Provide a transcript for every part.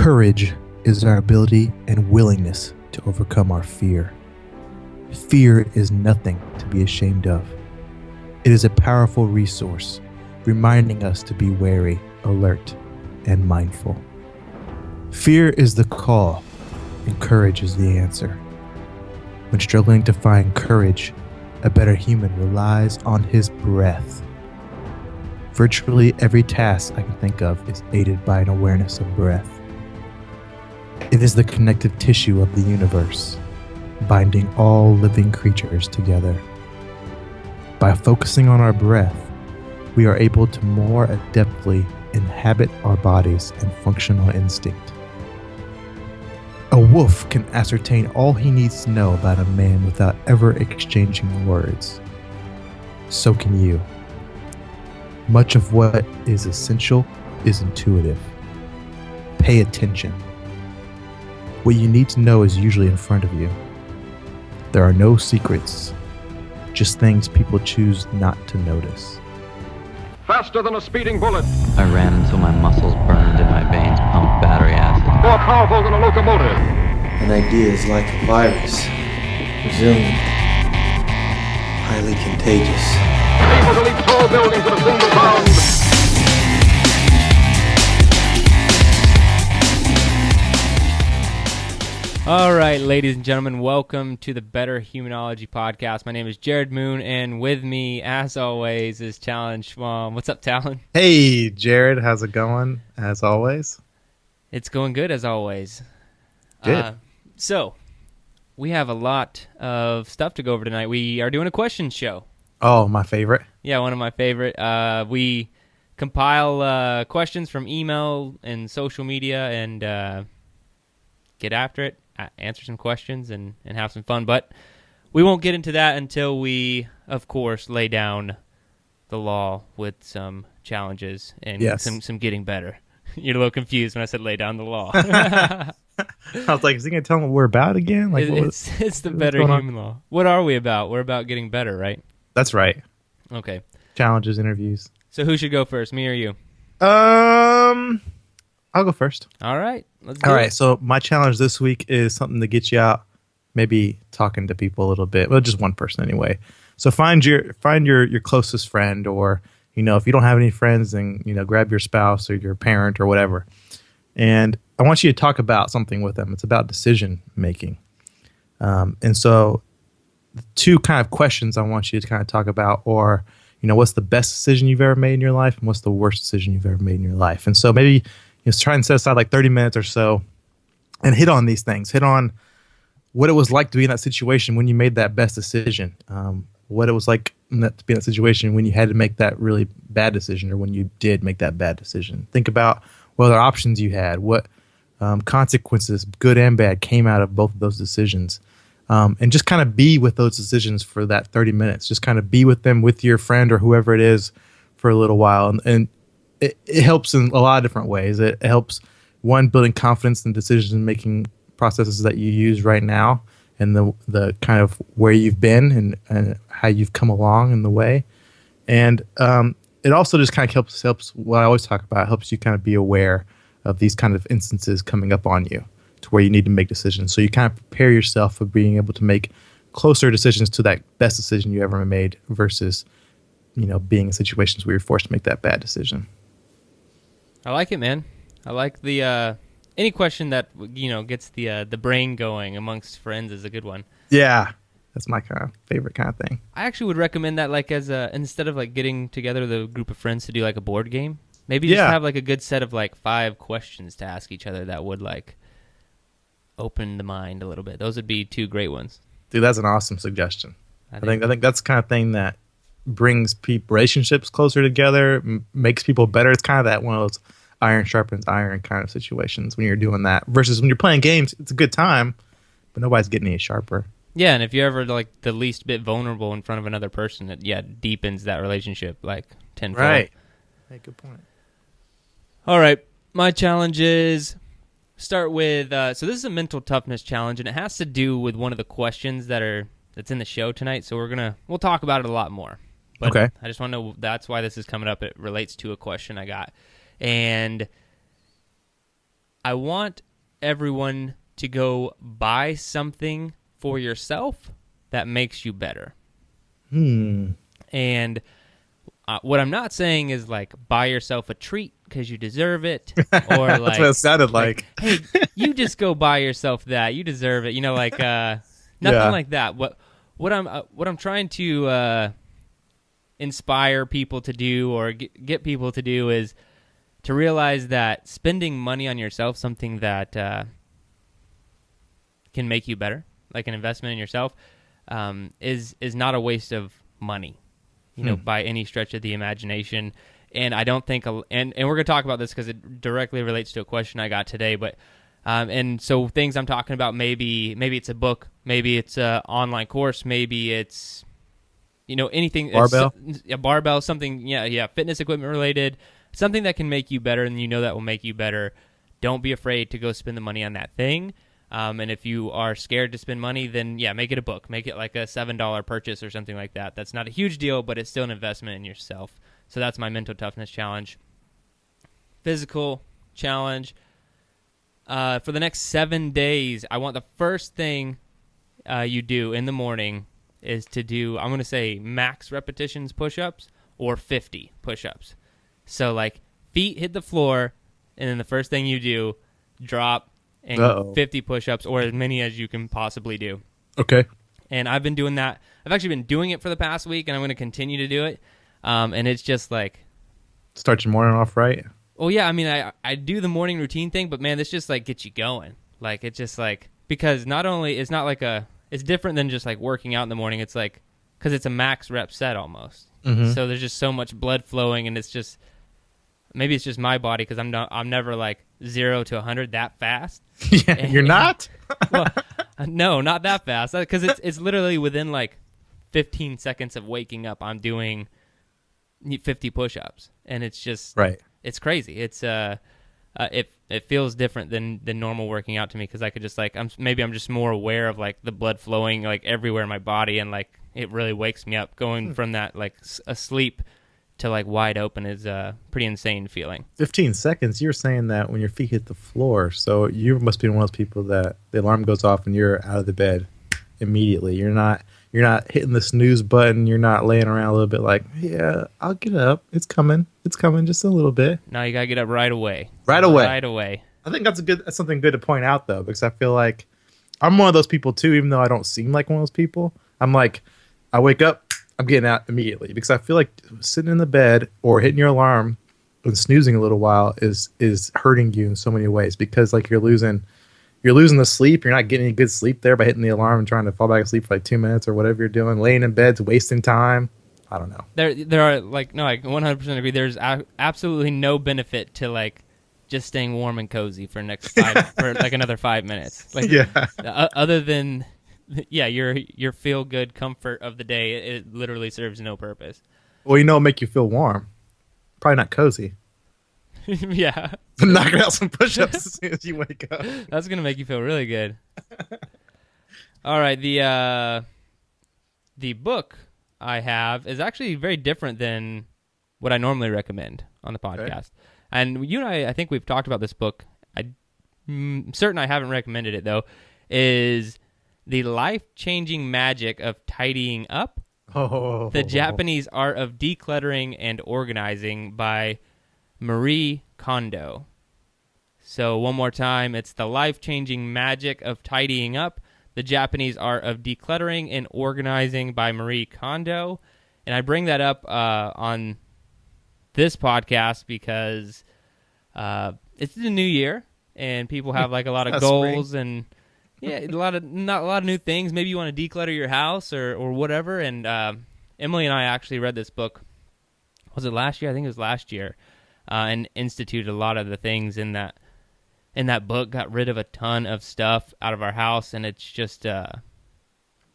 Courage is our ability and willingness to overcome our fear. Fear is nothing to be ashamed of. It is a powerful resource, reminding us to be wary, alert, and mindful. Fear is the call, and courage is the answer. When struggling to find courage, a better human relies on his breath. Virtually every task I can think of is aided by an awareness of breath. It is the connective tissue of the universe, binding all living creatures together. By focusing on our breath, we are able to more adeptly inhabit our bodies and function on instinct. A wolf can ascertain all he needs to know about a man without ever exchanging words. So can you. Much of what is essential is intuitive. Pay attention. What you need to know is usually in front of you. There are no secrets, just things people choose not to notice. Faster than a speeding bullet. I ran until my muscles burned and my veins pumped battery acid. More powerful than a locomotive. An idea is like a virus, resilient, highly contagious. Able to leap tall buildings in a single bound. All right, ladies and gentlemen, welcome to the Better Humanology Podcast. My name is Jared Moon, and with me, as always, is Talon Schwam. What's up, Talon? Hey, Jared, how's it going, as always? It's going good, as always. Good. So, we have a lot of stuff to go over tonight. We are doing a question show. Oh, my favorite. Yeah, one of my favorite. We compile questions from email and social media and get after it. Answer some questions and have some fun. But we won't get into that until we, of course, lay down the law with some challenges and some getting better. You're a little confused when I said lay down the law. I was like, is he going to tell me what we're about again? Like, it's the Better Human Law. What are we about? We're about getting better, right? That's right. Okay. Challenges, interviews. So who should go first, me or you? I'll go first. All right. Let's do it. All right, so my challenge this week is something to get you out, maybe talking to people a little bit. Well, just one person anyway. So find your closest friend, or if you don't have any friends, then grab your spouse or your parent or whatever. And I want you to talk about something with them. It's about decision making. And so the two kind of questions I want you to kind of talk about are, what's the best decision you've ever made in your life, and what's the worst decision you've ever made in your life. And so maybe try and set aside like 30 minutes or so and hit on these things. Hit on what it was like to be in that situation when you made that best decision. What it was like to be in that situation when you had to make that really bad decision, or when you did make that bad decision. Think about what other options you had, what consequences, good and bad, came out of both of those decisions. And just kind of be with those decisions for that 30 minutes. Just kind of be with them, with your friend or whoever it is, for a little while. And it helps in a lot of different ways. It helps, one, building confidence in decision-making processes that you use right now, and the kind of where you've been and how you've come along in the way. And it also just kind of helps what I always talk about, helps you kind of be aware of these kind of instances coming up on you to where you need to make decisions. So you kind of prepare yourself for being able to make closer decisions to that best decision you ever made versus, being in situations where you're forced to make that bad decision. I like it, man. I like the any question that gets the brain going amongst friends is a good one. Yeah, that's my kind of favorite kind of thing. I actually would recommend that, like, as instead of like getting together the group of friends to do like a board game, maybe just have like a good set of like 5 questions to ask each other that would like open the mind a little bit. Those would be 2 great ones. Dude, that's an awesome suggestion. I think that's the kind of thing that brings relationships closer together, makes people better. It's kind of that one of those iron sharpens iron kind of situations when you're doing that. Versus when you're playing games, it's a good time, but nobody's getting any sharper. Yeah, and if you're ever like the least bit vulnerable in front of another person, it deepens that relationship like tenfold. Right. Hey, good point. All right, my challenge is start with. So this is a mental toughness challenge, and it has to do with one of the questions that's in the show tonight. So we'll talk about it a lot more. But okay. I just want to know, that's why this is coming up. It relates to a question I got. And I want everyone to go buy something for yourself that makes you better. And what I'm not saying is like buy yourself a treat because you deserve it, or like That's what it sounded like. hey, you just go buy yourself that, you deserve it. You know, like nothing like that. What I'm trying to inspire people to do or get people to do is to realize that spending money on yourself, something that can make you better, like an investment in yourself, is not a waste of money, you know, by any stretch of the imagination. And I don't think, and we're going to talk about this because it directly relates to a question I got today, but and so things I'm talking about, maybe it's a book, maybe it's an online course, maybe it's, you know, anything. Barbell? A barbell, something, fitness equipment related, something that can make you better and you know that will make you better. Don't be afraid to go spend the money on that thing. And if you are scared to spend money, then make it a book. Make it like a $7 purchase or something like that. That's not a huge deal, but it's still an investment in yourself. So that's my mental toughness challenge. Physical challenge. For the next 7 days, I want the first thing you do in the morning is to do, I'm going to say max repetitions push-ups or 50 push-ups. So like feet hit the floor, and then the first thing you do, drop and 50 push-ups or as many as you can possibly do. Okay. And I've been doing that. I've actually been doing it for the past week, and I'm going to continue to do it. And it's just like... Start your morning off right? Well, yeah, I mean, I do the morning routine thing, but man, this just like gets you going. Like, it's just like... Because not only... It's not like a... It's different than just like working out in the morning. It's like... Because it's a max rep set almost. Mm-hmm. So there's just so much blood flowing, and it's just... Maybe it's just my body because I'm never like 0 to 100 that fast. Yeah, you're not? Well, no, not that fast. Because it's literally within like 15 seconds of waking up, I'm doing 50 push-ups, and it's just It's crazy. It's it feels different than normal working out to me because I could just like I'm just more aware of like the blood flowing like everywhere in my body, and like it really wakes me up. Going from that like asleep to like wide open is a pretty insane feeling. 15 seconds. You're saying that when your feet hit the floor, so you must be one of those people that the alarm goes off and you're out of the bed immediately. You're not hitting the snooze button. You're not laying around a little bit like, yeah, I'll get up. It's coming just a little bit. No, you gotta get up right away. Right away. I think that's something good to point out though, because I feel like I'm one of those people too, even though I don't seem like one of those people. I'm like, I wake up, I'm getting out immediately because I feel like sitting in the bed or hitting your alarm and snoozing a little while is hurting you in so many ways, because like you're losing the sleep. You're not getting any good sleep there by hitting the alarm and trying to fall back asleep for like 2 minutes or whatever you're doing. Laying in bed's wasting time. I don't know. There are like, no, I 100% agree. There's absolutely no benefit to like just staying warm and cozy for for like another 5 minutes. Like, other than your feel good comfort of the day, it literally serves no purpose. Well, it'll make you feel warm. Probably not cozy. Yeah. Knocking out some push-ups as soon as you wake up. That's gonna make you feel really good. All right, the book I have is actually very different than what I normally recommend on the podcast. Okay. And you and I think we've talked about this book. I'm certain I haven't recommended it though. Is The Life-Changing Magic of Tidying Up. The Japanese Art of Decluttering and Organizing by Marie Kondo. So one more time, it's The Life-Changing Magic of Tidying Up, The Japanese Art of Decluttering and Organizing by Marie Kondo. And I bring that up on this podcast because it's the new year and people have like a lot of goals spring. And a lot of new things. Maybe you want to declutter your house or whatever. And Emily and I actually read this book. Was it last year? I think it was last year. And instituted a lot of the things in that book. Got rid of a ton of stuff out of our house, and it's just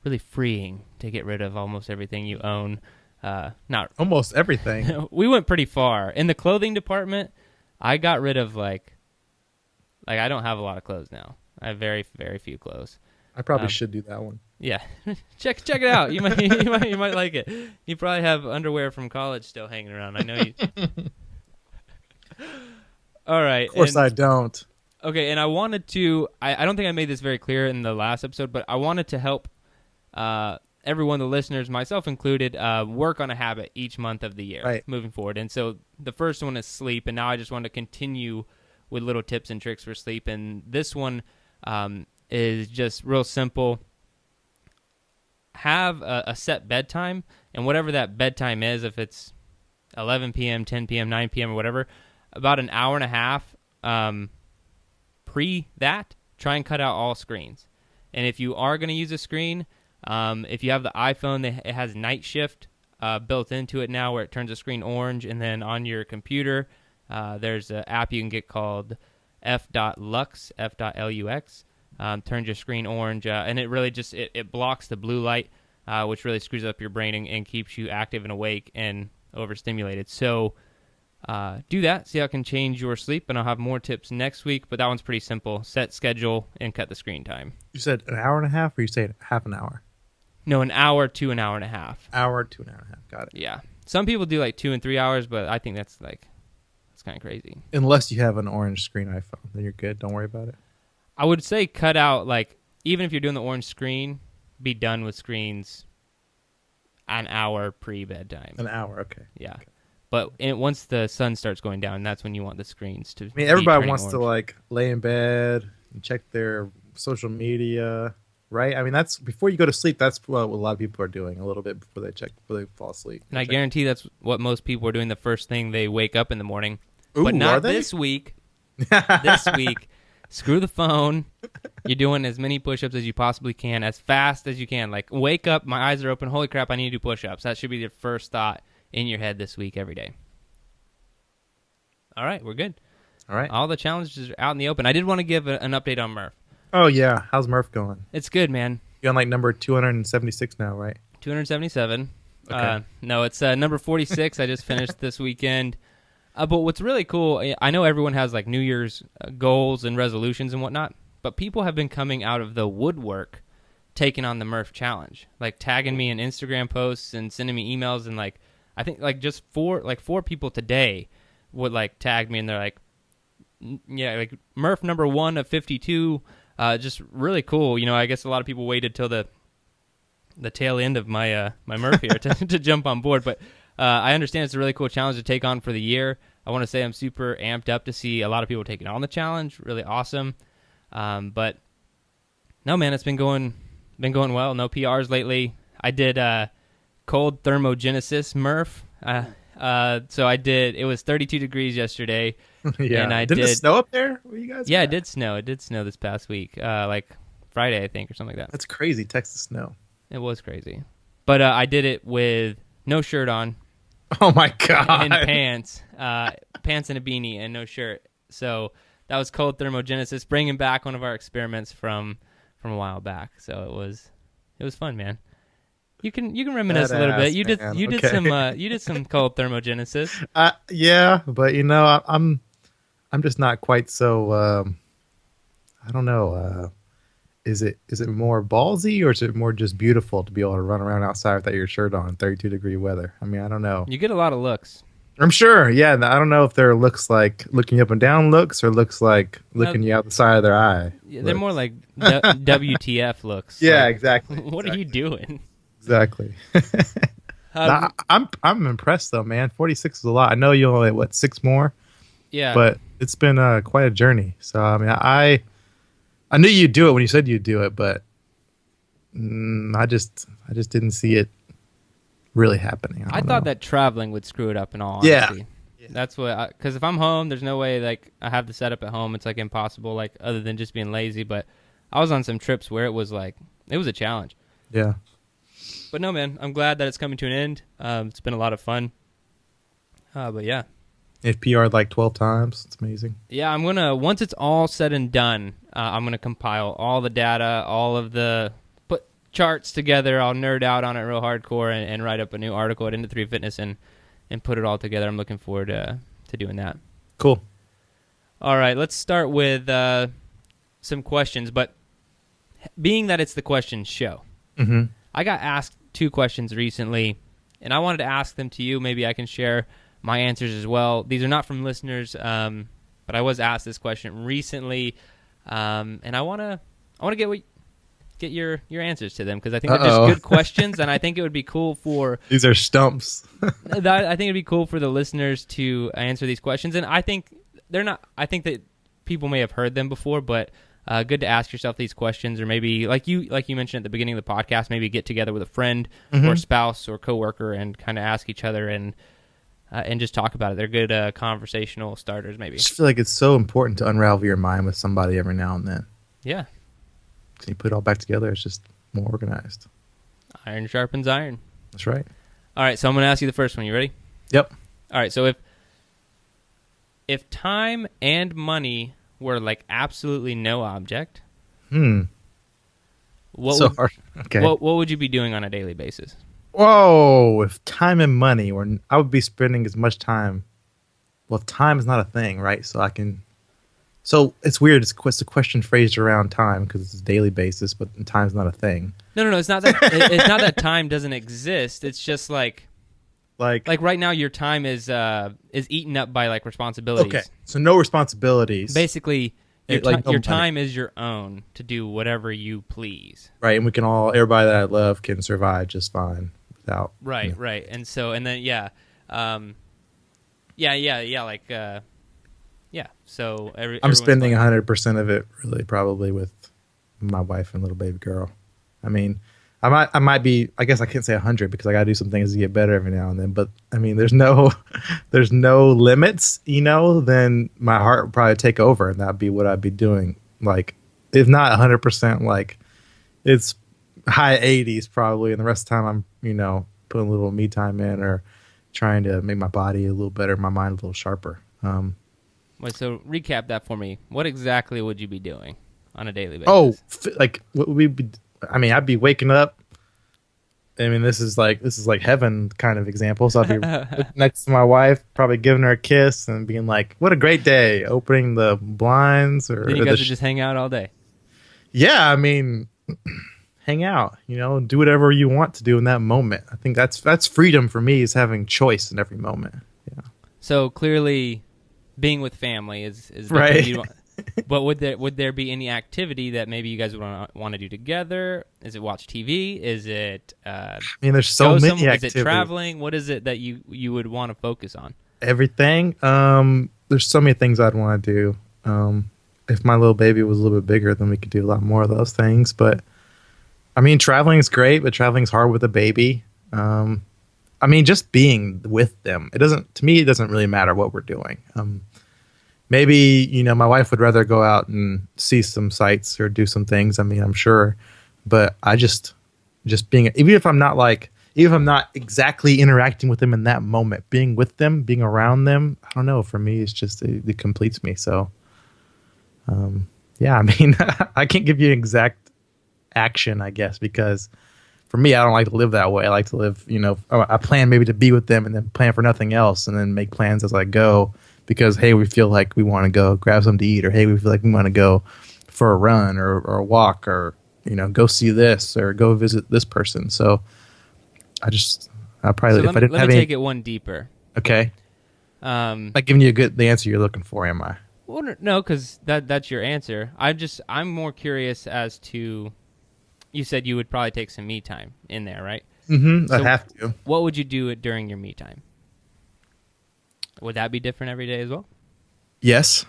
really freeing to get rid of almost everything you own. Not almost everything. We went pretty far in the clothing department. I got rid of like I don't have a lot of clothes now. I have very, very few clothes. I probably should do that one. Yeah, check it out. You might like it. You probably have underwear from college still hanging around. I know you. All right. Of course, I don't. Okay, and I wanted to. I don't think I made this very clear in the last episode, but I wanted to help everyone, the listeners, myself included, work on a habit each month of the year moving forward. And so the first one is sleep, and now I just want to continue with little tips and tricks for sleep. And this one is just real simple. Have a set bedtime, and whatever that bedtime is, if it's 11 p.m., 10 p.m., 9 p.m., or whatever, about an hour and a half pre that, try and cut out all screens. And if you are going to use a screen, if you have the iPhone, it has night shift built into it now where it turns the screen orange. And then on your computer, there's an app you can get called f.lux, f.lux. Turns your screen orange, and it really just it blocks the blue light, which really screws up your brain and keeps you active and awake and overstimulated. So do that. See how it can change your sleep, and I'll have more tips next week. But that one's pretty simple. Set schedule and cut the screen time. You said an hour and a half, or you said half an hour? No, an hour to an hour and a half. Hour to an hour and a half. Got it. Yeah. Some people do like 2 and 3 hours, but I think that's kind of crazy. Unless you have an orange screen iPhone, then you're good. Don't worry about it. I would say cut out, even if you're doing the orange screen, be done with screens an hour pre-bedtime. An hour, okay. Yeah. Okay. But once the sun starts going down, that's when you want the screens to everybody wants orange. to, lay in bed and check their social media, right? I mean, that's before you go to sleep. That's what a lot of people are doing a little bit before they fall asleep. And I guarantee that's what most people are doing the first thing they wake up in the morning. Ooh, but not are they? this week. This week, screw the phone. You're doing as many push-ups as you possibly can, as fast as you can. Wake up, my eyes are open. Holy crap, I need to do push-ups. That should be your first thought in your head this week every day. All right, we're good. All right. All the challenges are out in the open. I did want to give an update on Murph. Oh, yeah. How's Murph going? It's good, man. You're on number 276 now, right? 277. Okay. No, it's number 46. I just finished this weekend. But what's really cool, I know everyone has New Year's goals and resolutions and whatnot, but people have been coming out of the woodwork taking on the Murph Challenge, tagging me in Instagram posts and sending me emails, and I think just four people today would tag me, and they're Murph number 1 of 52, just really cool. I guess a lot of people waited till the tail end of my my Murph here to jump on board, but I understand it's a really cool challenge to take on for the year. I want to say I'm super amped up to see a lot of people taking on the challenge. Really awesome. But no, man, it's been going well. No PRs lately. I did cold thermogenesis Murph. So I did. It was 32 degrees yesterday. Yeah. And I did it snow up there? Where you guys? Yeah, at? it did snow. It did snow this past week, Friday, I think, or something like that. That's crazy, Texas snow. It was crazy. But I did it with no shirt on. Oh my god! And pants and a beanie and no shirt. So that was cold thermogenesis, bringing back one of our experiments from a while back. So it was fun, man. You can reminisce a little bit. You did some cold thermogenesis. Yeah, but I'm just not quite so. I don't know. Is it more ballsy, or is it more just beautiful to be able to run around outside without your shirt on, 32-degree weather? I mean, I don't know. You get a lot of looks. I'm sure. Yeah, I don't know if they're looks like looking up and down looks, or looks like looking you out the side of their eye. Yeah, they're more like WTF looks. Yeah, exactly. What are you doing? Exactly. I'm impressed though, man. 46 is a lot. I know you only 6 more. Yeah. But it's been quite a journey. So I mean, I knew you'd do it when you said you'd do it, but I just didn't see it really happening. I thought that traveling would screw it up in all honesty. Yeah. That's what, because if I'm home, there's no way I have the setup at home. It's impossible, other than just being lazy. But I was on some trips where it was a challenge. Yeah. But no, man, I'm glad that it's coming to an end. It's been a lot of fun. But yeah. It PR'd 12 times. It's amazing. Yeah, I'm gonna, once it's all said and done, I'm gonna compile all the data, put charts together. I'll nerd out on it real hardcore and write up a new article at Into 3 Fitness and put it all together. I'm looking forward to doing that. Cool. All right, let's start with some questions. But being that it's the question show, I got asked 2 questions recently, and I wanted to ask them to you. Maybe I can share my answers as well. These are not from listeners. but I was asked this question recently, and I want to get your answers to them because I think they're just good questions, and I think it would be cool for These are stumps. I think it'd be cool for the listeners to answer these questions, and I think they're not. I think that people may have heard them before, but good to ask yourself these questions, or maybe like you mentioned at the beginning of the podcast, maybe get together with a friend or a spouse or coworker and kind of ask each other and just talk about it. They're good conversational starters, maybe. I just feel like it's so important to unravel your mind with somebody every now and then. Yeah. Can you put it all back together? It's just more organized. Iron sharpens iron. That's right. All right, so I'm going to ask you the first one. You ready? Yep. All right, so if time and money were like absolutely no object, what would you be doing on a daily basis? Whoa! If time and money were, I would be spending as much time. Well, time is not a thing, right? So I can. So it's weird. It's a question phrased around time because it's a daily basis, but time's not a thing. No. It's not that. It's not that time doesn't exist. It's just like right now, your time is eaten up by like responsibilities. Okay, so no responsibilities. Basically, your no time is your own to do whatever you please. Right, and everybody that I love can survive just fine without. Right. And so, and then So I'm spending 100% of it, really, probably with my wife and little baby girl. I mean, I might be. I guess I can't say 100 because I got to do some things to get better every now and then. But I mean, there's no limits. Then my heart would probably take over, and that'd be what I'd be doing. Like, if not 100%, like it's high 80s probably, and the rest of the time I'm putting a little me time in or trying to make my body a little better, my mind a little sharper. Wait, so recap that for me. What exactly would you be doing on a daily basis? Oh, like what would we be? I mean, I'd be waking up. I mean, this is like heaven kind of example. So I'd be next to my wife, probably giving her a kiss and being like, "What a great day!" Opening the blinds, or then you guys would just hang out all day. Yeah, I mean, hang out. Do whatever you want to do in that moment. I think that's freedom for me, is having choice in every moment. Yeah. So clearly, being with family is right. But would there be any activity that maybe you guys would want to do together? Is it watch TV? Is it? I mean, there's so many activities. Is it traveling? What is it that you would want to focus on? Everything. There's so many things I'd want to do. If my little baby was a little bit bigger, then we could do a lot more of those things. But I mean, traveling is great, but traveling is hard with a baby. I mean, just being with them. It doesn't really matter what we're doing. Maybe, my wife would rather go out and see some sights or do some things. I mean, I'm sure, but I just being, even if I'm not exactly interacting with them in that moment, being with them, being around them, I don't know. For me, it's just, it completes me. So, yeah, I mean, I can't give you an exact action, I guess, because for me, I don't like to live that way. I like to live, I plan maybe to be with them and then plan for nothing else and then make plans as I go. Because, hey, we feel like we want to go grab something to eat, or hey, we feel like we want to go for a run or a walk, or go see this or go visit this person. So I probably so if I didn't let have me any, take it one deeper. Okay. Not giving you the answer you're looking for, am I? Well, no, because that's your answer. I'm more curious as to. You said you would probably take some me time in there, right? Mm-hmm. So I'd have to. What would you do during your me time? Would that be different every day as well? Yes.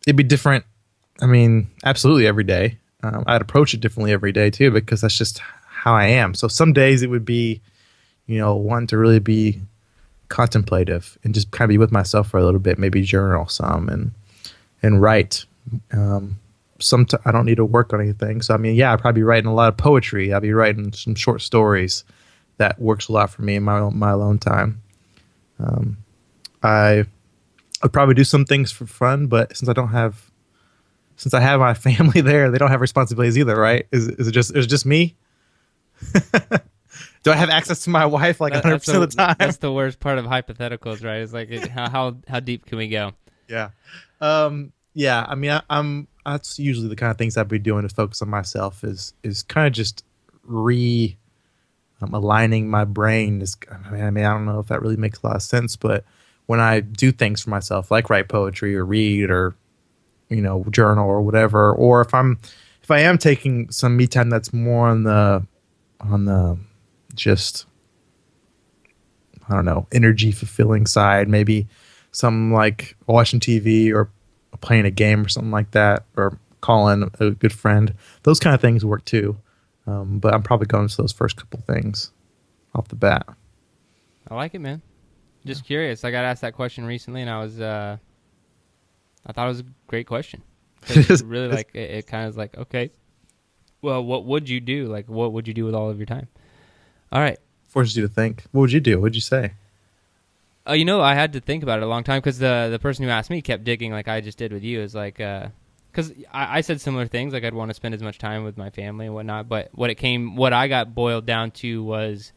It'd be different. I mean, absolutely every day. I'd approach it differently every day too, because that's just how I am. So some days it would be, wanting to really be contemplative and just kind of be with myself for a little bit, maybe journal some and write. I don't need to work on anything. So, I mean, yeah, I'd probably be writing a lot of poetry. I'd be writing some short stories. That works a lot for me in my alone time. I would probably do some things for fun, but since I have my family there, they don't have responsibilities either, right? Is it just me? Do I have access to my wife 100% of the time? That's the worst part of hypotheticals, right? It's like how deep can we go? Yeah. Yeah. I mean, that's usually the kind of things I'd be doing to focus on myself is kind of just aligning my brain. I mean, I don't know if that really makes a lot of sense, but when I do things for myself, like write poetry or read or journal or whatever, or if I am taking some me time that's more on the just, I don't know, energy fulfilling side, maybe something like watching TV or playing a game or something like that, or calling a good friend. Those kind of things work too. But I'm probably going to those first couple things off the bat. I like it, man. Just curious. I got asked that question recently, and I thought it was a great question. It's really like it kind of is like, okay, well, what would you do? Like, what would you do with all of your time? All right. Forces you to think. What would you do? What'd you say? I had to think about it a long time because the person who asked me kept digging like I just did with you. Is like, because I said similar things, like I'd want to spend as much time with my family and whatnot. But what I got boiled down to was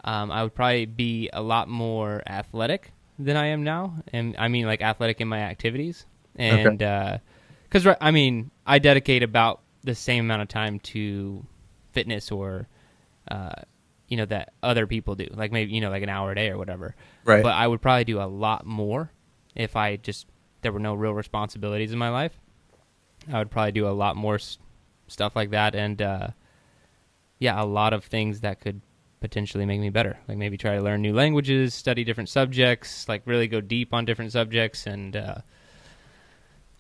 I would probably be a lot more athletic than I am now. And I mean like athletic in my activities. And because, I dedicate about the same amount of time to fitness or, that other people do. Like maybe, like an hour a day or whatever. Right. But I would probably do a lot more if there were no real responsibilities in my life. I would probably do a lot more stuff like that. And, a lot of things that could potentially make me better. Like maybe try to learn new languages, study different subjects, like really go deep on different subjects. And,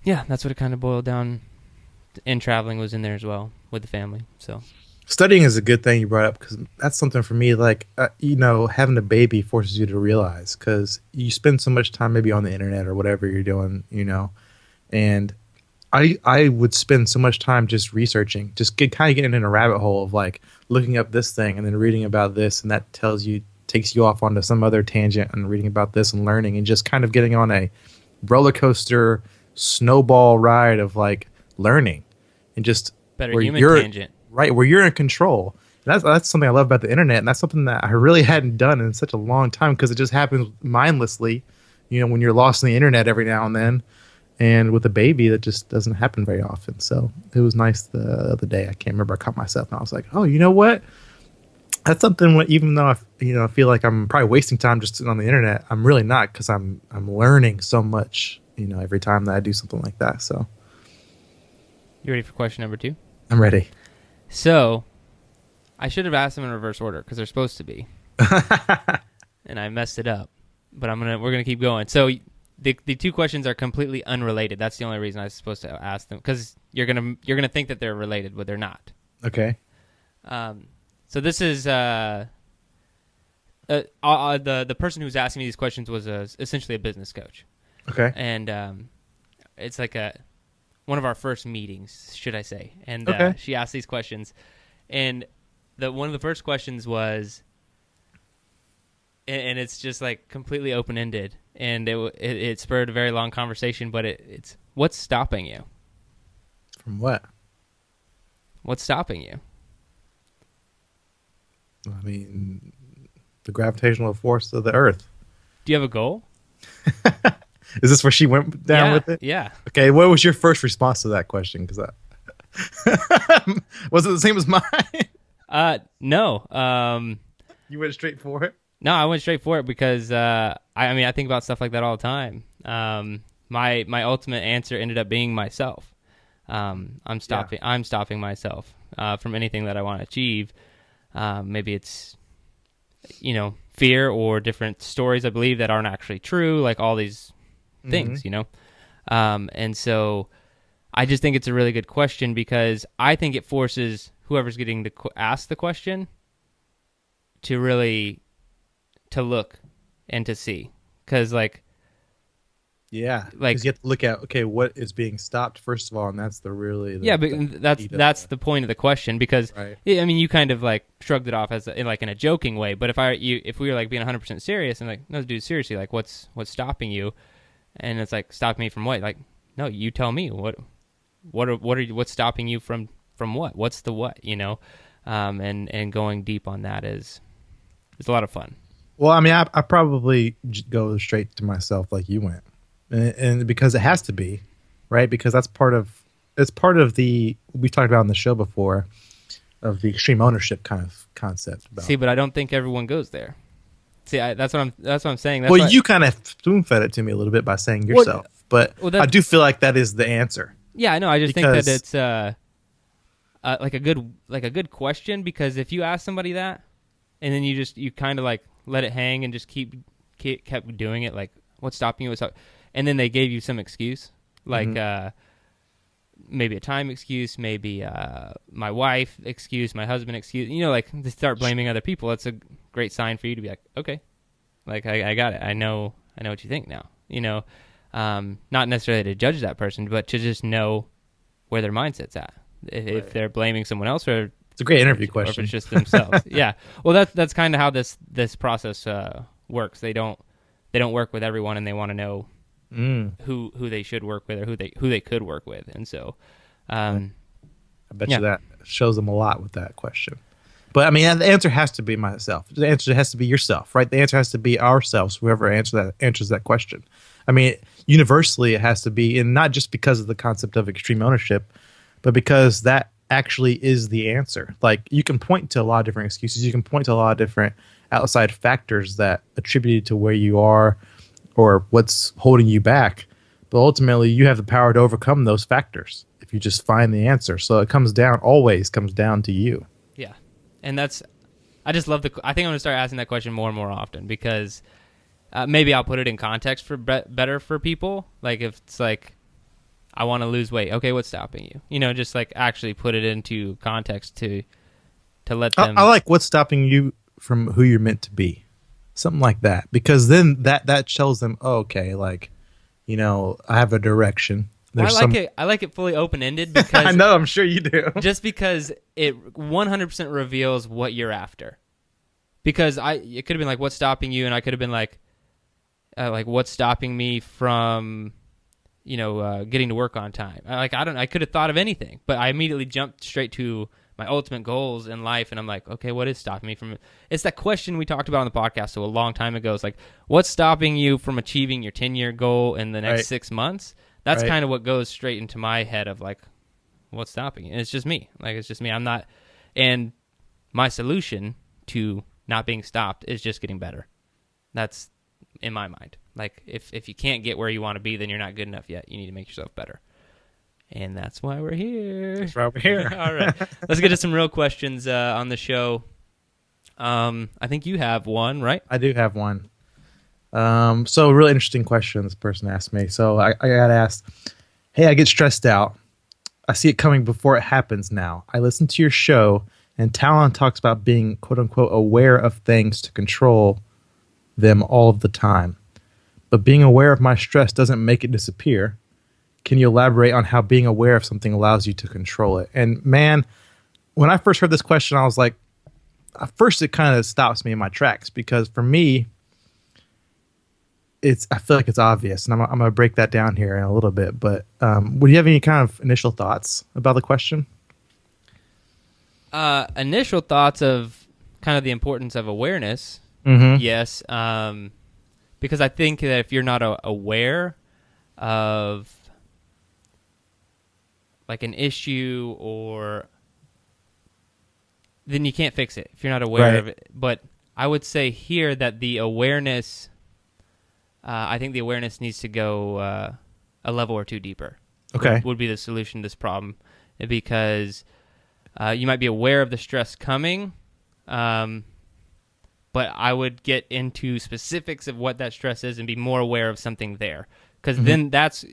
that's what it kind of boiled down. And traveling was in there as well with the family. So studying is a good thing you brought up, because that's something for me, like, having a baby forces you to realize, because you spend so much time maybe on the internet or whatever you're doing, and I would spend so much time just researching, just kind of getting in a rabbit hole of like looking up this thing and then reading about this, and that takes you off onto some other tangent and reading about this and learning, and just kind of getting on a roller coaster snowball ride of like learning and just better human tangent. Right, where you're in control. That's something I love about the internet, and that's something that I really hadn't done in such a long time, because it just happens mindlessly, when you're lost in the internet every now and then. And with a baby, that just doesn't happen very often. So it was nice the other day. I can't remember. I caught myself, and I was like, oh, you know what? That's something, even though I feel like I'm probably wasting time just sitting on the internet, I'm really not, because I'm learning so much, every time that I do something like that. So, you ready for question number 2? I'm ready. So, I should have asked them in reverse order because they're supposed to be, and I messed it up. But we're gonna keep going. So, the 2 questions are completely unrelated. That's the only reason I was supposed to ask them, because you're gonna think that they're related, but they're not. Okay. So this is the person who's asking me these questions was essentially a business coach. Okay. And it's like one of our first meetings, should I say. And she asked these questions. And one of the first questions was, and it's just like completely open-ended. And it spurred a very long conversation, but it's, what's stopping you? From what? What's stopping you? I mean, the gravitational force of the Earth. Do you have a goal? Is this where she went down with it? Yeah. Okay, what was your first response to that question? Because was it the same as mine? No. You went straight for it? No, I went straight for it because I think about stuff like that all the time. My ultimate answer ended up being myself. I'm stopping myself from anything that I want to achieve. Maybe it's fear or different stories I believe that aren't actually true, like all these things, and so I just think it's a really good question, because I think it forces whoever's getting to ask the question to really look and to see, because you have to look at, okay, what is being stopped first of all, and that's that's the point of the question, because right. You kind of like shrugged it off as in a joking way, but if we were like being 100% serious and like, no, dude, seriously, like what's stopping you? And it's like, stop me from what? Like, no, you tell me what's stopping you from what? What's the what? And going deep on that is a lot of fun. Well, I probably go straight to myself like you went. And because it has to be, right? Because it's part of the, we've talked about on the show before, of the extreme ownership kind of concept. See, but I don't think everyone goes there. See, that's what I'm saying. That's Well, why, you kind of spoon fed it to me a little bit by saying yourself, but well, I do feel like that is the answer. yeah, I know. I just think Because- that it's like a good question, because if you ask somebody that, and then you kind of like let it hang and just kept doing it, like what's stopping you? And then they gave you some excuse, like maybe a time excuse, maybe my wife excuse, my husband excuse. Like they start blaming other people. That's a great sign for you to be like, okay, like I got it. I know what you think now. Not necessarily to judge that person, but to just know where their mindset's at. If they're blaming someone else, or It's a great interview or question. if it's just themselves. Yeah. Well, that's kind of how this process works. They don't work with everyone, and they want to know who they should work with, or who they could work with. And so, I bet yeah. you that shows them a lot with that question. But I mean, the answer has to be myself. The answer has to be yourself, right? The answer has to be ourselves. Whoever answers that question. I mean, universally, it has to be, and not just because of the concept of extreme ownership, but because that actually is the answer. Like, you can point to a lot of different excuses. You can point to a lot of different outside factors that attributed to where you are or what's holding you back. But ultimately, you have the power to overcome those factors if you just find the answer. So it always comes down to you. yeah. And I just love I think I'm going to start asking that question more and more often, because maybe I'll put it in context for better for people. Like if it's like, I want to lose weight. Okay, what's stopping you? Just like actually put it into context to let them. I like what's stopping you from who you're meant to be. Something like that. Because then that tells them, oh, okay, like, I have a direction. Well, I like it fully open-ended, because I know, I'm sure you do. just because it 100% reveals what you're after. Because it could have been like, what's stopping you? And I could have been like what's stopping me from, getting to work on time. I could have thought of anything, but I immediately jumped straight to my ultimate goals in life. And I'm like, okay, what is stopping me from it? It's that question we talked about on the podcast so a long time ago. It's like, what's stopping you from achieving your 10-year goal in the next 6 months? That's kind of what goes straight into my head of like, what's stopping you? And it's just me. Like, it's just me. I'm not, and my solution to not being stopped is just getting better. That's in my mind. Like, if you can't get where you want to be, then you're not good enough yet. You need to make yourself better. And that's why we're here. That's why we're here. All right. Let's get to some real questions on the show. I think you have one, right? I do have one. So a really interesting question this person asked me. So I got asked, hey, I get stressed out. I see it coming before it happens now. I listen to your show, and Talon talks about being, quote unquote, aware of things to control them all of the time. But being aware of my stress doesn't make it disappear. Can you elaborate on how being aware of something allows you to control it? And man, when I first heard this question, I was like, at first it kind of stops me in my tracks, because for me, I feel like it's obvious, and I'm going to break that down here in a little bit. But would you have any kind of initial thoughts about the question? Initial thoughts of kind of the importance of awareness. Mm-hmm. Yes. Because I think that if you're not aware of like an issue, then you can't fix it if you're not aware of it. But I would say here that the awareness, I think the awareness needs to go a level or two deeper. Okay. Would be the solution to this problem, because you might be aware of the stress coming, but I would get into specifics of what that stress is and be more aware of something there, because then that's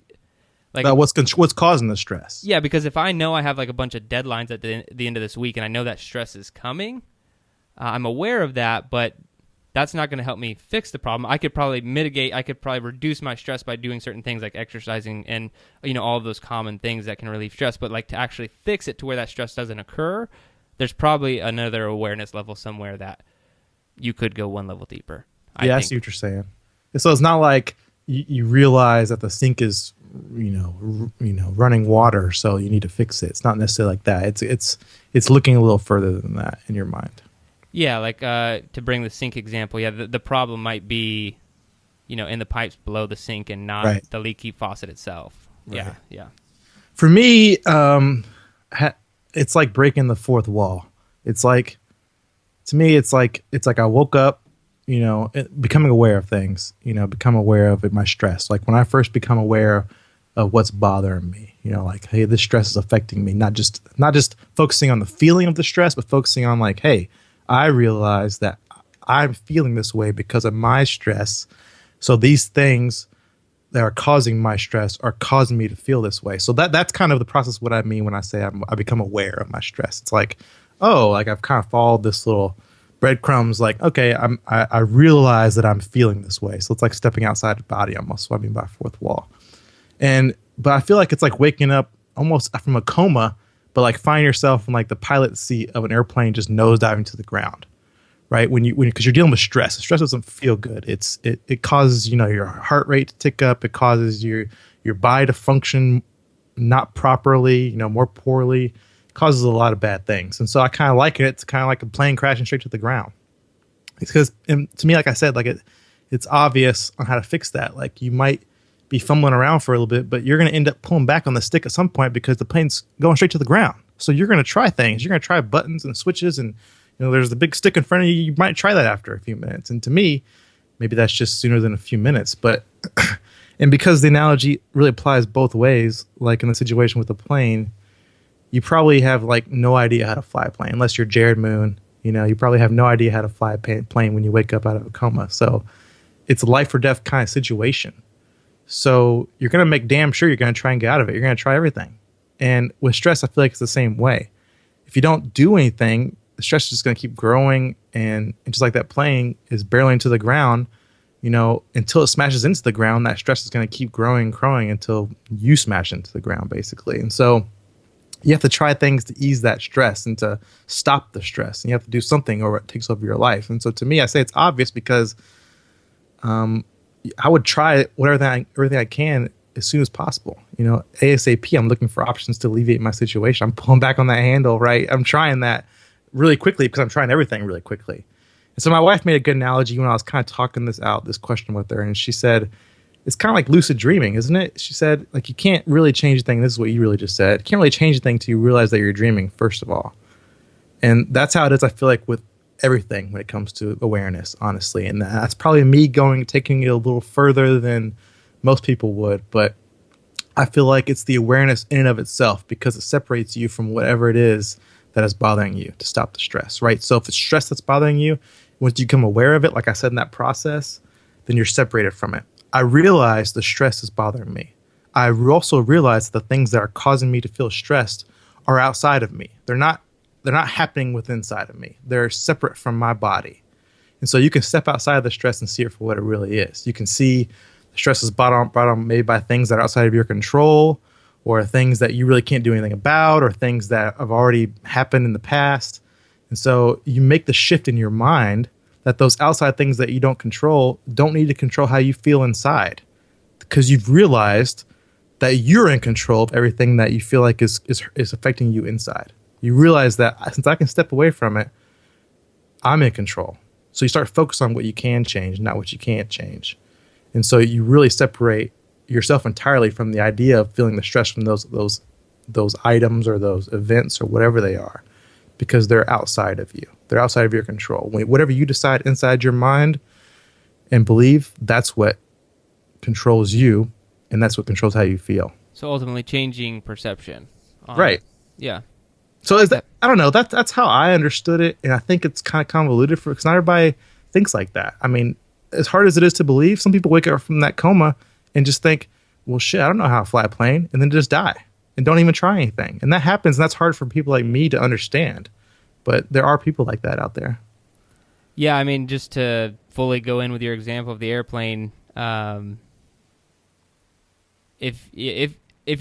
like about what's causing the stress. Yeah, because if I know I have like a bunch of deadlines at the end of this week, and I know that stress is coming, I'm aware of that, but that's not going to help me fix the problem. I could probably mitigate. I could probably reduce my stress by doing certain things like exercising and all of those common things that can relieve stress. But like to actually fix it to where that stress doesn't occur, there's probably another awareness level somewhere that you could go one level deeper. I see what you're saying. So it's not like you realize that the sink is running water, so you need to fix it. It's not necessarily like that. It's looking a little further than that in your mind. Yeah, like to bring the sink example, the problem might be, in the pipes below the sink and not the leaky faucet itself. Right. Yeah. For me, it's like breaking the fourth wall. It's like, to me, it's like I woke up becoming aware of things, become aware of my stress. Like when I first become aware of what's bothering me, like, hey, this stress is affecting me, not just focusing on the feeling of the stress, but focusing on like, hey, I realize that I'm feeling this way because of my stress. So these things that are causing my stress are causing me to feel this way. So that's kind of the process, what I mean when I say I become aware of my stress. It's like, oh, like I've kind of followed this little breadcrumbs, like, okay, I realize that I'm feeling this way. So it's like stepping outside the body almost. What I mean by fourth wall. But I feel like it's like waking up almost from a coma, but like find yourself in like the pilot seat of an airplane just nosediving to the ground. Right, because you're dealing with stress. Stress doesn't feel good. It causes your heart rate to tick up. It causes your body to function not properly, more poorly. It causes a lot of bad things. And so I kind of liken it to kind of like a plane crashing straight to the ground. It's because to me, like I said, like it's obvious on how to fix that. Like you might be fumbling around for a little bit, but you're going to end up pulling back on the stick at some point because the plane's going straight to the ground. So you're going to try things. You're going to try buttons and switches and there's the big stick in front of you. You might try that after a few minutes. And to me, maybe that's just sooner than a few minutes. But, and because the analogy really applies both ways, like in the situation with the plane, you probably have like no idea how to fly a plane unless you're Jared Moon. You probably have no idea how to fly a plane when you wake up out of a coma. So it's a life or death kind of situation. So you're going to make damn sure you're going to try and get out of it. You're going to try everything. And with stress, I feel like it's the same way. If you don't do anything, the stress is just going to keep growing, and just like that plane is barreling to the ground, until it smashes into the ground, that stress is going to keep growing until you smash into the ground, basically. And so you have to try things to ease that stress and to stop the stress, and you have to do something or it takes over your life. And so to me, I say it's obvious because I would try everything I can as soon as possible. ASAP, I'm looking for options to alleviate my situation. I'm pulling back on that handle, right? I'm trying that really quickly because I'm trying everything really quickly. And so my wife made a good analogy when I was kind of talking this question with her, and she said, it's kind of like lucid dreaming, isn't it? She said, like, you can't really change a thing. This is what you really just said. You can't really change a thing until you realize that you're dreaming, first of all. And that's how it is, I feel like, with everything when it comes to awareness, honestly. And that's probably me taking it a little further than most people would. But I feel like it's the awareness in and of itself, because it separates you from whatever it is that is bothering you, to stop the stress, right? So if it's stress that's bothering you, once you become aware of it, like I said in that process, then you're separated from it. I realize the stress is bothering me. I also realize the things that are causing me to feel stressed are outside of me. They're not happening within inside of me. They're separate from my body. And so you can step outside of the stress and see it for what it really is. You can see the stress is brought on maybe by things that are outside of your control, or things that you really can't do anything about, or things that have already happened in the past. And so you make the shift in your mind that those outside things that you don't control don't need to control how you feel inside, because you've realized that you're in control of everything that you feel like is affecting you inside. You realize that since I can step away from it, I'm in control. So you start to focus on what you can change, not what you can't change. And so you really separate yourself entirely from the idea of feeling the stress from those items or those events or whatever they are, because they're outside of you. They're outside of your control. Whatever you decide inside your mind and believe, that's what controls you, and that's what controls how you feel. So ultimately changing perception. Right. Yeah. So is that, I don't know, that's how I understood it, and I think it's kind of convoluted because not everybody thinks like that. I mean, as hard as it is to believe, some people wake up from that coma and just think, well, shit, I don't know how to fly a plane, and then just die and don't even try anything. And that happens, and that's hard for people like me to understand. But there are people like that out there. Yeah, I mean, just to fully go in with your example of the airplane, if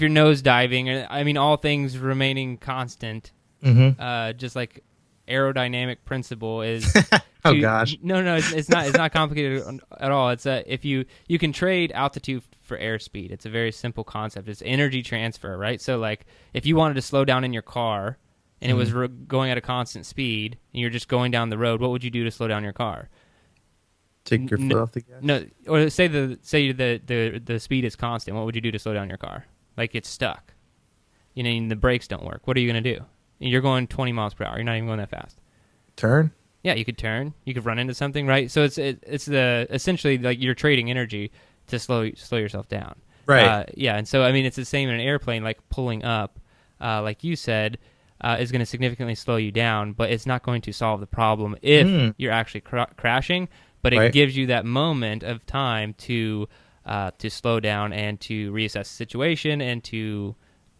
you're nose diving, I mean, all things remaining constant, just like aerodynamic principle is. Oh gosh. No, it's not complicated at all. It's if you can trade altitude for airspeed. It's a very simple concept. It's energy transfer, right? So like if you wanted to slow down in your car and it was going at a constant speed and you're just going down the road, what would you do to slow down your car? Take your foot off the gas? No, or say the speed is constant. What would you do to slow down your car? Like it's stuck. And the brakes don't work. What are you going to do? You're going 20 miles per hour. You're not even going that fast. Turn? Yeah, you could turn, you could run into something, right? So it's the essentially like you're trading energy to slow yourself down. Right. Yeah, and so I mean it's the same in an airplane, like pulling up, like you said, is going to significantly slow you down, but it's not going to solve the problem if you're actually crashing. But it Right. gives you that moment of time to slow down and to reassess the situation and to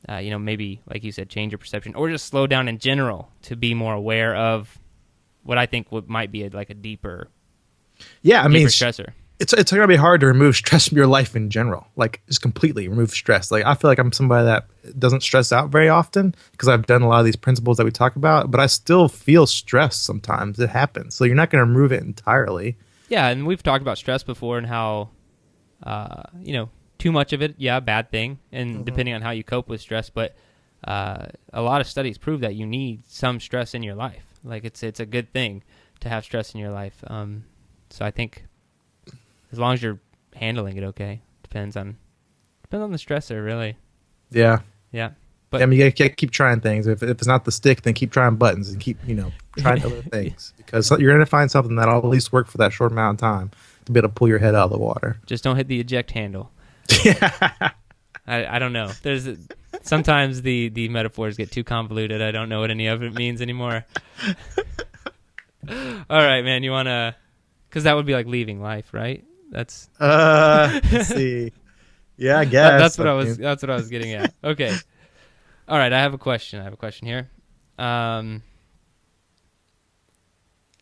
maybe like you said, change your perception or just slow down in general to be more aware of what I think might be like a deeper Yeah, I mean, stressor. it's going to be hard to remove stress from your life in general. Like, just completely remove stress. Like, I feel like I'm somebody that doesn't stress out very often because I've done a lot of these principles that we talk about, but I still feel stress sometimes. It happens. So you're not going to remove it entirely. Yeah, and we've talked about stress before and how, too much of it, bad thing, and depending on how you cope with stress. But a lot of studies prove that you need some stress in your life. Like it's a good thing to have stress in your life. So I think as long as you're handling it okay, depends on the stressor, really. Yeah. Yeah. But I mean, you gotta keep trying things. If it's not the stick, then keep trying buttons and keep trying other things because you're gonna find something that'll at least work for that short amount of time to be able to pull your head out of the water. Just don't hit the eject handle. Yeah. I don't know. Sometimes the metaphors get too convoluted. I don't know what any of it means anymore. All right, man. You wanna? Because that would be like leaving life, right? That's. Let's see. Yeah, I guess That's what I was getting at. Okay. All right. I have a question here.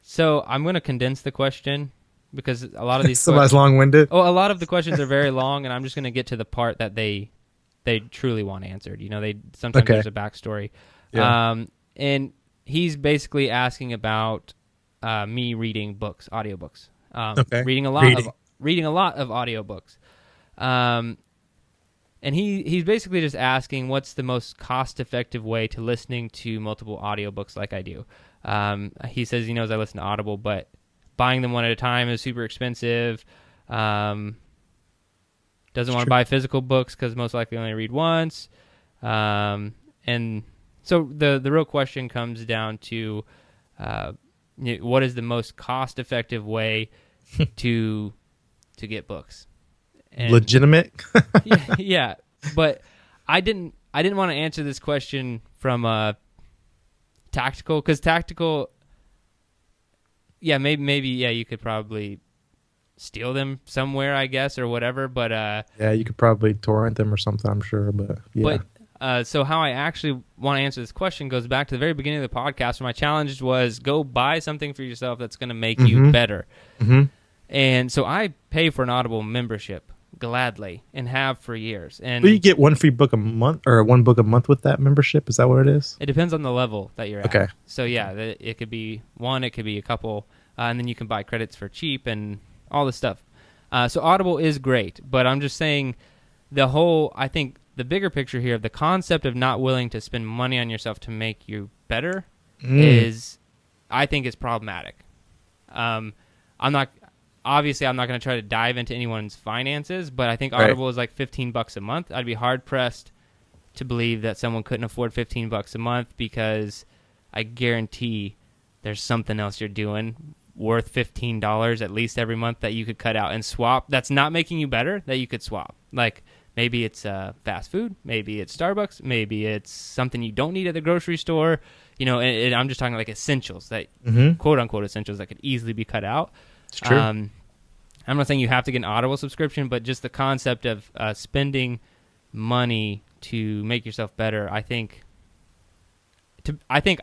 So I'm going to condense the question because a lot of these somebody's long-winded. a lot of the questions are very long, and I'm just going to get to the part that they truly want answered. They sometimes Okay. there's a backstory. Yeah. And he's basically asking about me reading books, audiobooks. Okay. Reading a lot of audiobooks. And he's basically just asking what's the most cost-effective way to listening to multiple audiobooks like I do. He says he knows I listen to Audible, but buying them one at a time is super expensive. Doesn't want to buy physical books because most likely only read once. And so the real question comes down to what is the most cost-effective way to get books? And Legitimate. yeah, but I didn't want to answer this question from tactical, because tactical, maybe you could probably steal them somewhere, I guess, or whatever. But yeah, you could probably torrent them or something, I'm sure. But yeah. But so how I actually want to answer this question goes back to the very beginning of the podcast, where my challenge was go buy something for yourself that's going to make you better. Mm-hmm. And so I pay for an Audible membership gladly and have for years. And Will you get one free book a month or one book a month with that membership? Is that what it is? it depends on the level that you're at. Okay. So yeah, it could be one, it could be a couple, and then you can buy credits for cheap and all this stuff. So Audible is great, but I'm just saying I think the bigger picture here of the concept of not willing to spend money on yourself to make you better I think is problematic. I'm not going to try to dive into anyone's finances, but I think Audible is like $15 a month. I'd be hard pressed to believe that someone couldn't afford $15 a month, because I guarantee there's something else you're doing worth $15 at least every month that you could cut out and swap. That's not making you better, that you could swap. Like maybe it's fast food, maybe it's Starbucks, maybe it's something you don't need at the grocery store. And I'm just talking like essentials that quote unquote essentials that could easily be cut out. It's true. I'm not saying you have to get an Audible subscription, but just the concept of spending money to make yourself better, I think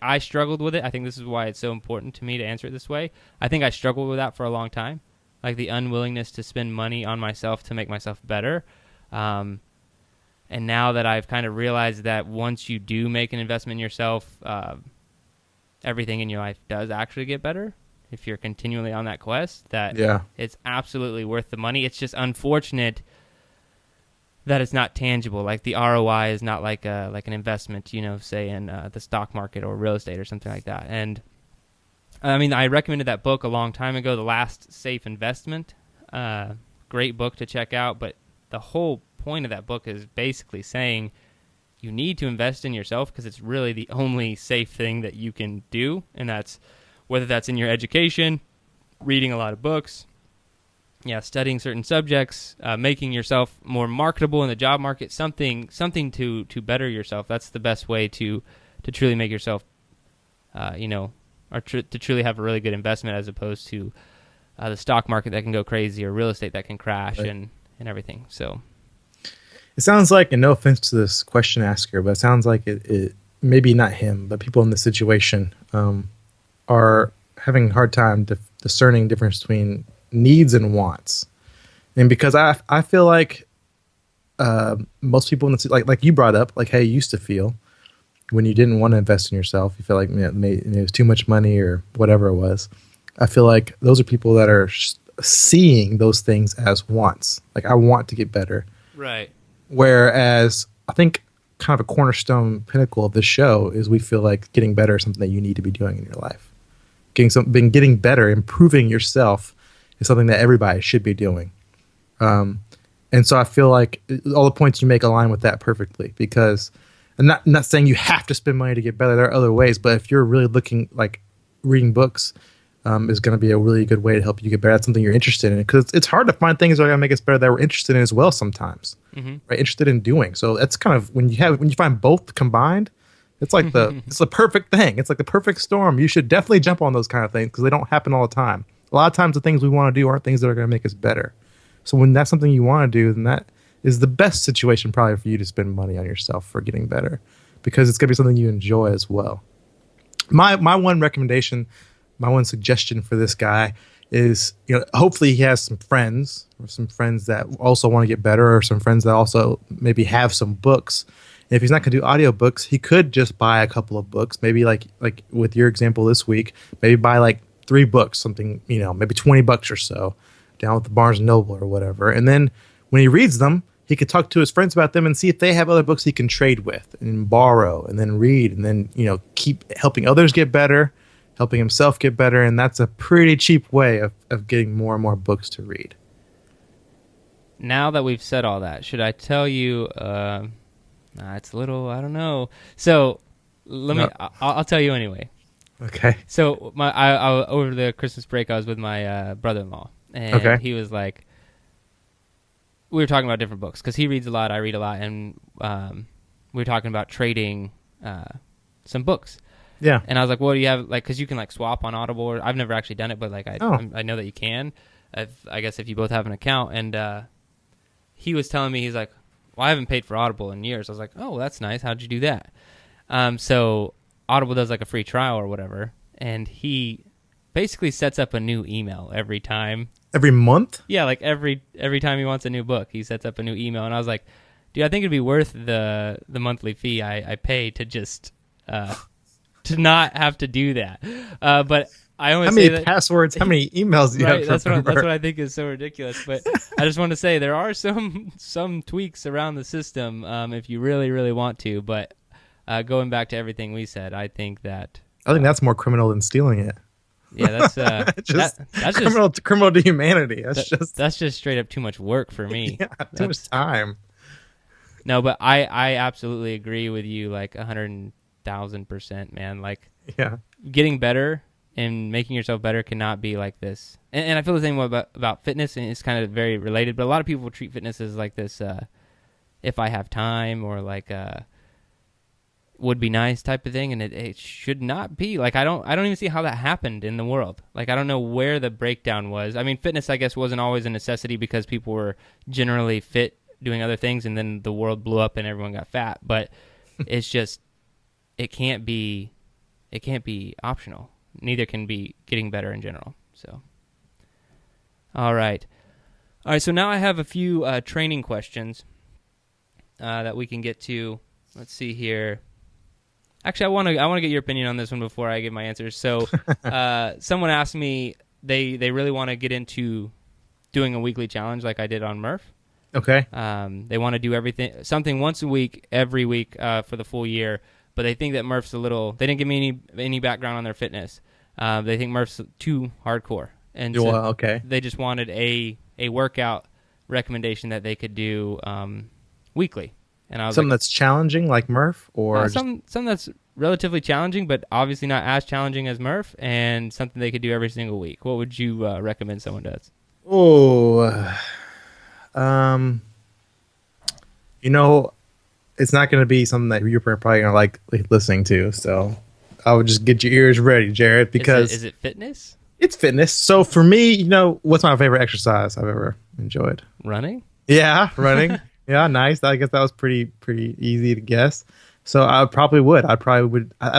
I struggled with it. I think this is why it's so important to me to answer it this way. I think I struggled with that for a long time, like the unwillingness to spend money on myself to make myself better. And now that I've kind of realized that once you do make an investment in yourself, everything in your life does actually get better. If you're continually on that quest, that it's absolutely worth the money. It's just unfortunate that it's not tangible. Like the ROI is not like an investment, say in the stock market or real estate or something like that. And I mean, I recommended that book a long time ago, The Last Safe Investment. Great book to check out. But the whole point of that book is basically saying you need to invest in yourself because it's really the only safe thing that you can do. And that's whether that's in your education, reading a lot of books, studying certain subjects, making yourself more marketable in the job market, something to better yourself. That's the best way to truly make yourself, to truly have a really good investment, as opposed to the stock market that can go crazy or real estate that can crash and everything. So it sounds like, and no offense to this question asker, but it sounds like it maybe not him, but people in this situation are having a hard time discerning the difference between needs and wants. And because I feel like most people in the like you brought up, like how you used to feel when you didn't want to invest in yourself, you feel like it was too much money or whatever it was. I feel like those are people that are seeing those things as wants. Like, I want to get better. right. Whereas I think kind of a cornerstone pinnacle of this show is we feel like getting better is something that you need to be doing in your life. Getting better, improving yourself is something that everybody should be doing. And so I feel like all the points you make align with that perfectly, because I'm not saying you have to spend money to get better. There are other ways, but if you're really looking, like, reading books is going to be a really good way to help you get better. That's something you're interested in, because it's hard to find things that are going to make us better that we're interested in as well sometimes, right? Interested in doing. So that's kind of when you find both combined, it's like it's the perfect thing. It's like the perfect storm. You should definitely jump on those kind of things because they don't happen all the time. A lot of times the things we want to do aren't things that are going to make us better. So when that's something you want to do, then that is the best situation probably for you to spend money on yourself for getting better, because it's going to be something you enjoy as well. My one recommendation, my one suggestion for this guy is, hopefully he has some friends that also want to get better, or some friends that also maybe have some books. And if he's not going to do audiobooks, he could just buy a couple of books, maybe like with your example this week, maybe buy like 3 books, something, maybe $20 or so, down with the Barnes and Noble or whatever. And then when he reads them, he could talk to his friends about them and see if they have other books he can trade with and borrow and then read, and then, keep helping others get better, helping himself get better. And that's a pretty cheap way of getting more and more books to read. Now that we've said all that, should I tell you? It's a little, I don't know. So I'll tell you anyway. Okay. So I over the Christmas break, I was with my brother-in-law, and he was like, we were talking about different books because he reads a lot, I read a lot, and we were talking about trading some books. Yeah. And I was like, "What do you have?" Like, because you can like swap on Audible. Or, I've never actually done it, but like I know that you can. I guess if you both have an account. And he was telling me, he's like, "Well, I haven't paid for Audible in years." I was like, "Oh, that's nice. How'd you do that?" So Audible does like a free trial or whatever, and he basically sets up a new email every time. Every month? Yeah, like every time he wants a new book, he sets up a new email. And I was like, dude, I think it'd be worth the monthly fee I pay to just to not have to do that. But I only how many passwords, how many emails do you have to remember? That's what I think is so ridiculous. But I just want to say there are some tweaks around the system if you really, really want to. But going back to everything we said, I think that's more criminal than stealing it. Yeah, that's that's criminal to humanity. That's just straight up too much work for me. Yeah, too much time. No, but I absolutely agree with you, like 100,000%, man. Like, yeah, getting better and making yourself better cannot be like this. And I feel the same way about fitness, and it's kind of very related. But a lot of people treat fitness as like this, if I have time, or like would be nice type of thing, and it should not be. Like, I don't even see how that happened in the world. Like, I don't know where the breakdown was. I mean, fitness, I guess, wasn't always a necessity because people were generally fit doing other things, and then the world blew up and everyone got fat. But it's just, it can't be optional. Neither can be getting better in general. So, all right. So now I have a few training questions that we can get to. Let's see here. Actually, I want to get your opinion on this one before I give my answers. So, someone asked me they really want to get into doing a weekly challenge like I did on Murph. Okay. They want to do something once a week, every week for the full year. But they think that Murph's a little. They didn't give me any background on their fitness. They think Murph's too hardcore, and so they just wanted a workout recommendation that they could do weekly. And I was Something like, that's challenging like Murph, or just, something that's relatively challenging, but obviously not as challenging as Murph, and something they could do every single week. What would you recommend someone does? oh, um, you know, it's not going to be something that you're probably going to like listening to. So I would just get your ears ready, Jared, because Is it fitness? it's fitness. So for me, what's my favorite exercise I've ever enjoyed? Running? Yeah, running. Yeah, nice. I guess that was pretty easy to guess. So I probably would. I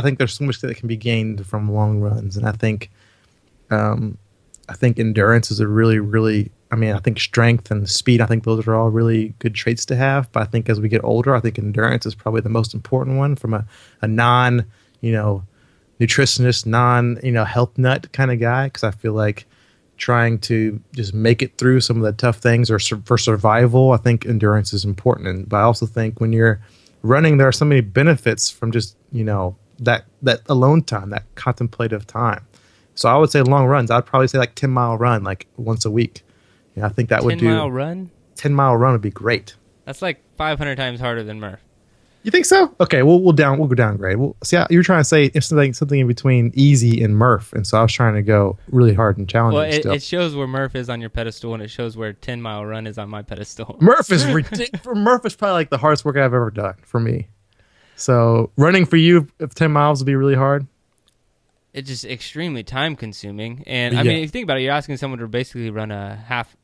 think there's so much that can be gained from long runs, and I think endurance is a really, really. I mean, I think strength and speed. I think those are all really good traits to have. But I think as we get older, I think endurance is probably the most important one from a non, nutritionist, non, health nut kind of guy. Because I feel like trying to just make it through some of the tough things or for survival, I think endurance is important. But I also think when you're running, there are so many benefits from just that alone time, that contemplative time. So I would say long runs. I'd probably say like 10-mile run, like once a week. I think that would do. 10-mile run? 10-mile run would be great. That's like 500 times harder than Murph. You think so? Okay, we'll go downgrade. We'll see. You're trying to say something in between easy and Murph, and so I was trying to go really hard and challenging. Well, it shows where Murph is on your pedestal, and it shows where 10-mile run is on my pedestal. Murph is ridiculous. Murph is probably like the hardest work I've ever done for me. So running for you, if 10 miles would be really hard. It's just extremely time consuming, and I mean, if you think about it, you're asking someone to basically run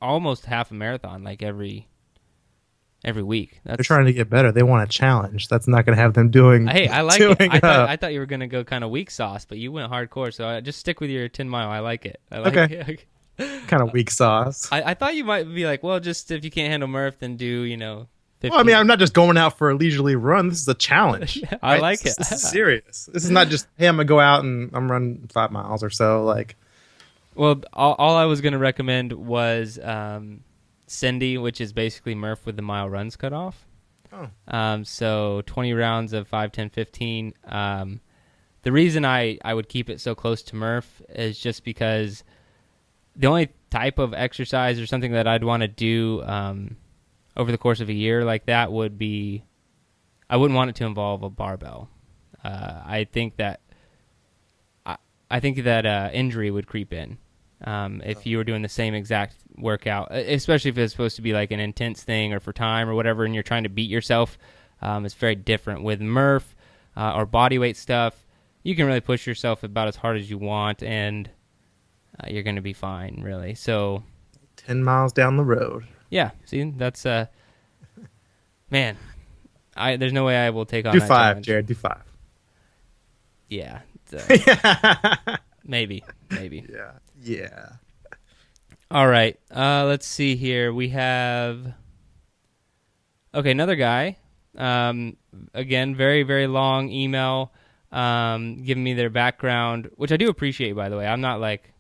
almost half a marathon, like every week. They're trying to get better. They want a challenge. That's not going to have them doing. Hey, I like it. I thought you were going to go kind of weak sauce, but you went hardcore. So just stick with your 10-mile. I like it. Okay. Kind of weak sauce. I thought you might be like, well, just if you can't handle Murph, then do 15. Well, I mean, I'm not just going out for a leisurely run. This is a challenge. Yeah, I like it. This is serious. This is not just, hey, I'm going to go out and I'm running 5 miles or so. Like, well, all I was going to recommend was Cindy, which is basically Murph with the mile runs cut off. Oh. So 20 rounds of 5, 10, 15. The reason I would keep it so close to Murph is just because the only type of exercise or something that I'd want to do over the course of a year like that would be, I wouldn't want it to involve a barbell. I think that injury would creep in if you were doing the same exact workout, especially if it's supposed to be like an intense thing or for time or whatever, and you're trying to beat yourself. It's very different with Murph or body weight stuff. You can really push yourself about as hard as you want, and you're going to be fine, really. So 10 miles down the road. Yeah, see, that's man. There's no way I will take on do that 5, challenge. Jared. Do 5. Yeah, maybe. Yeah. All right, let's see here. We have another guy. Again, very very long email, giving me their background, which I do appreciate. By the way, I'm not like.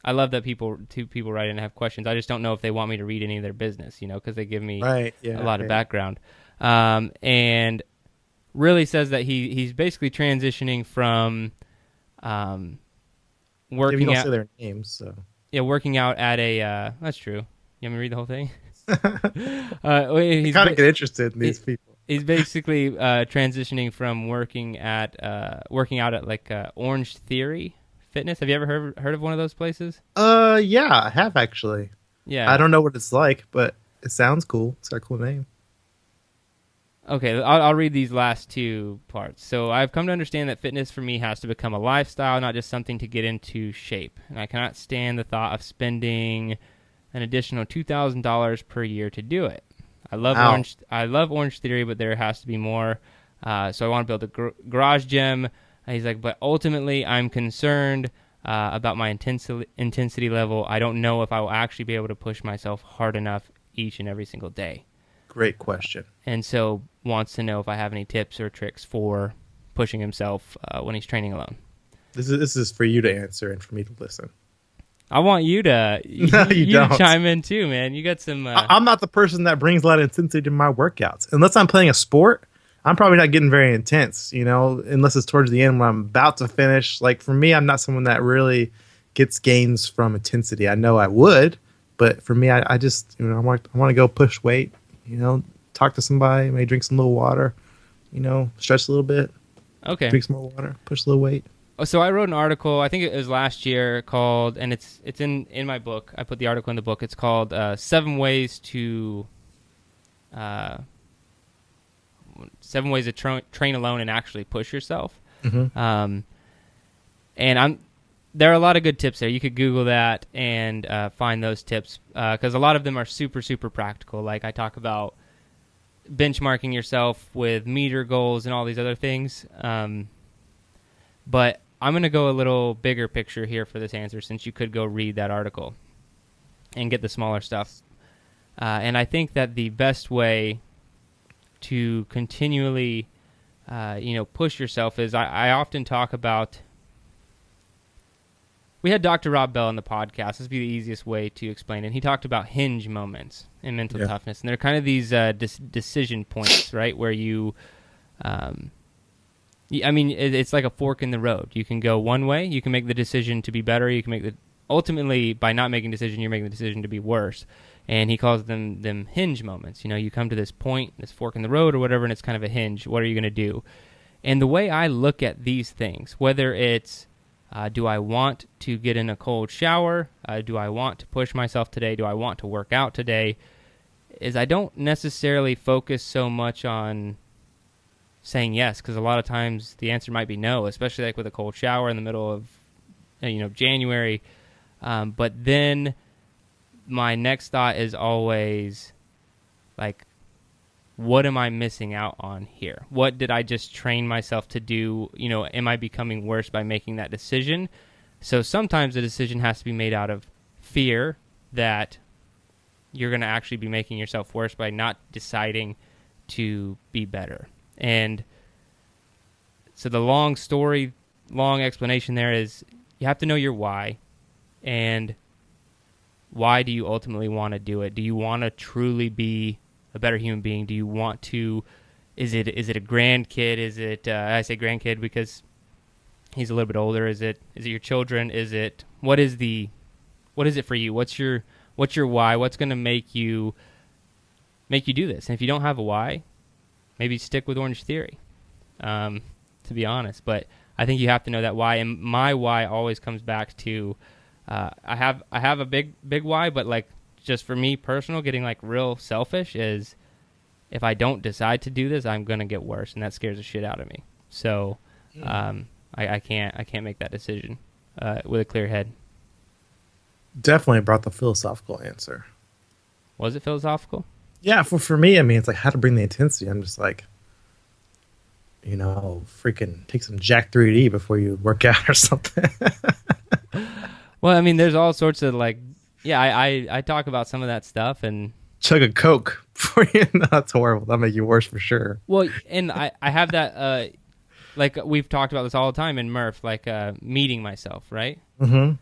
I love that two people write in and have questions. I just don't know if they want me to read any of their business, because they give me a lot of background. And really says that he's basically transitioning from working you don't out. say their names, so Yeah, working out at a. That's true. You want me to read the whole thing? I kind of get interested in these people. He's basically transitioning from working out at like Orange Theory Fitness. Have you ever heard of one of those places? Yeah, I have actually. Yeah. I don't know what it's like, but it sounds cool. It's got a cool name. Okay, I'll read these last two parts. So I've come to understand that fitness for me has to become a lifestyle, not just something to get into shape. And I cannot stand the thought of spending an additional $2,000 per year to do it. I love Orange Theory, but there has to be more. So I want to build a garage gym. He's like, but ultimately I'm concerned about my intensity level. I don't know if I will actually be able to push myself hard enough each and every single day. Great question. And so wants to know if I have any tips or tricks for pushing himself when he's training alone. This is for you to answer and for me to listen. I want you to you chime in too, man. You got some. I'm not the person that brings a lot of intensity to my workouts. Unless I'm playing a sport, I'm probably not getting very intense, unless it's towards the end when I'm about to finish. Like for me, I'm not someone that really gets gains from intensity. I know I would, but for me, I just, I want to go push weight, talk to somebody, maybe drink some little water, stretch a little bit, Okay. drink some more water, push a little weight. Oh, so I wrote an article, I think it was last year, called, and it's in my book. I put the article in the book. It's called 7 Ways to 7 Ways to Train Alone and Actually Push Yourself. Mm-hmm. And there are a lot of good tips there. You could Google that and find those tips because a lot of them are super, super practical. Like I talk about benchmarking yourself with meter goals and all these other things. But I'm going to go a little bigger picture here for this answer since you could go read that article and get the smaller stuff. And I think that the best way to continually, push yourself is I often talk about. We had Dr. Rob Bell on the podcast. This would be the easiest way to explain it. He talked about hinge moments in mental toughness, and they're kind of these decision points, right, where you. It's like a fork in the road. You can go one way. You can make the decision to be better. You can ultimately, by not making a decision, you're making the decision to be worse. And he calls them hinge moments. You come to this point, this fork in the road or whatever, and it's kind of a hinge. What are you going to do? And the way I look at these things, whether it's do I want to get in a cold shower? Do I want to push myself today? Do I want to work out today? Is I don't necessarily focus so much on saying yes, because a lot of times the answer might be no, especially like with a cold shower in the middle of January. But then my next thought is always like, what am I missing out on here? What did I just train myself to do? Am I becoming worse by making that decision? So sometimes the decision has to be made out of fear that you're going to actually be making yourself worse by not deciding to be better. And so the long explanation there is you have to know your why, and why do you ultimately want to do it? Do you want to truly be a better human being? Do you want to? Is it a grandkid? Is it? I say grandkid because he's a little bit older. Is it your children? What is it for you? What's your why? What's going to make you do this? And if you don't have a why, maybe stick with Orange Theory, to be honest. But I think you have to know that why. And my why always comes back to I have a big why, but like just for me personal, getting like real selfish is if I don't decide to do this, I'm gonna get worse, and that scares the shit out of me. So I can't make that decision with a clear head. Definitely brought the philosophical answer. Was it philosophical? Yeah, for me, it's like how to bring the intensity. I'm just like, freaking take some Jack 3D before you work out or something. Well, there's all sorts of like, yeah, I talk about some of that stuff and chug a Coke before you. No, that's horrible. That'll make you worse for sure. Well, and I have that, like we've talked about this all the time in Murph, like meeting myself, right? Mm-hmm.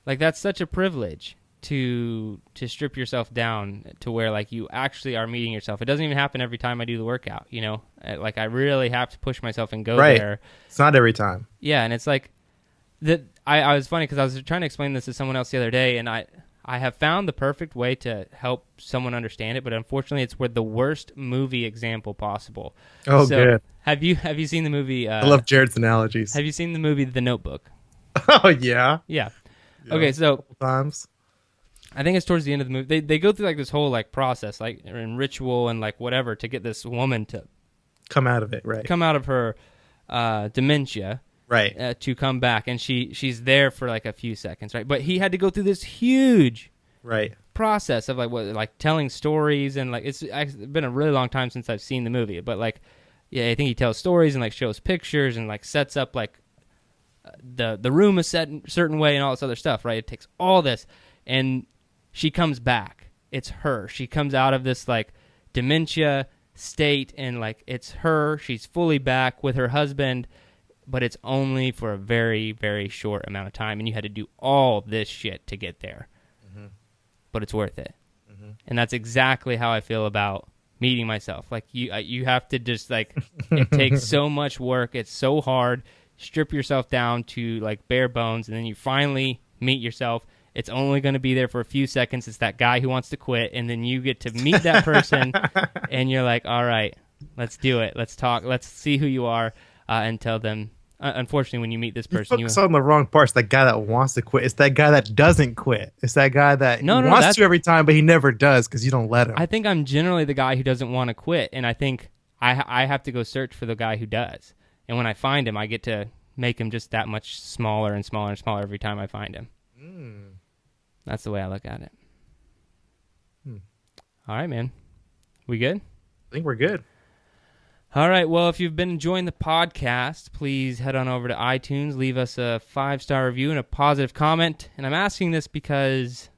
Like that's such a privilege to strip yourself down to where like you actually are meeting yourself. It doesn't even happen every time I do the workout, like I really have to push myself and go there. It's not every time. Yeah. And it's like that. I was funny because I was trying to explain this to someone else the other day, and I have found the perfect way to help someone understand it, but unfortunately it's with the worst movie example possible. Oh, so, good. Have you seen the movie? I love Jared's analogies. Have you seen the movie The Notebook? Oh, yeah. Yeah. Okay, so a couple times. I think it's towards the end of the movie. They go through like this whole like process, like in ritual and like whatever, to get this woman to come out of it, right? Come out of her dementia, right? To come back, and she's there for like a few seconds, right? But he had to go through this huge process of like telling stories, and like it's been a really long time since I've seen the movie, but like I think he tells stories and like shows pictures and like sets up like the room is set in a certain way and all this other stuff, right? It takes all this, and she comes back. It's her. She comes out of this like dementia state, and like it's her. She's fully back with her husband, but it's only for a very, very short amount of time, and you had to do all this shit to get there. Mm-hmm. But it's worth it. Mm-hmm. And that's exactly how I feel about meeting myself. Like you have to just like it takes so much work. It's so hard. Strip yourself down to like bare bones, and then you finally meet yourself, It's only going to be there for a few seconds. It's that guy who wants to quit, and then you get to meet that person, and you're like, all right, let's do it. Let's talk. Let's see who you are, and tell them. Unfortunately, when you meet this person, you focus on the wrong parts. That guy that wants to quit. It's that guy that doesn't quit. It's that guy that wants to every time, but he never does because you don't let him. I think I'm generally the guy who doesn't want to quit, and I think I have to go search for the guy who does. And when I find him, I get to make him just that much smaller and smaller and smaller every time I find him. That's the way I look at it. All right, man. We good? I think we're good. All right. Well, if you've been enjoying the podcast, please head on over to iTunes, leave us a 5-star review and a positive comment. And I'm asking this because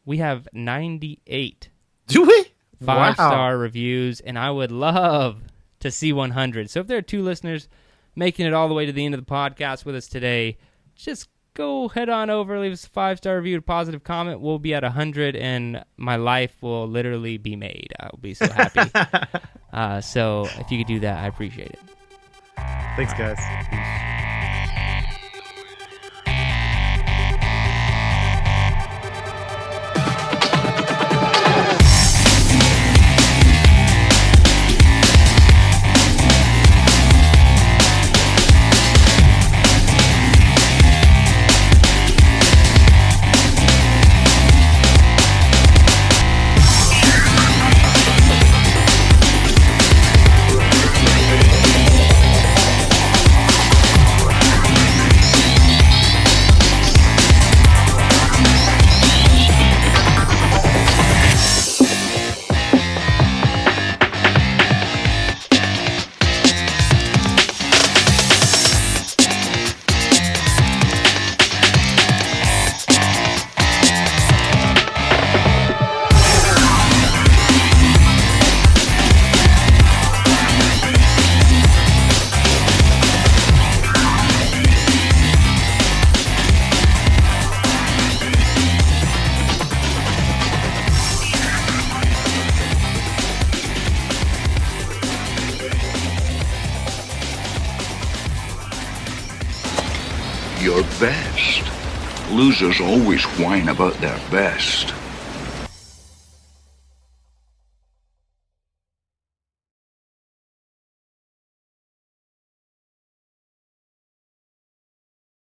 we have 98 Do we? 5-star reviews, and I would love to see 100. So if there are 2 listeners making it all the way to the end of the podcast with us today, just go head on over, leave us a 5-star review, a positive comment. We'll be at 100, and my life will literally be made. I'll be so happy. So if you could do that, I appreciate it. Thanks, guys. Your best. Losers always whine about their best.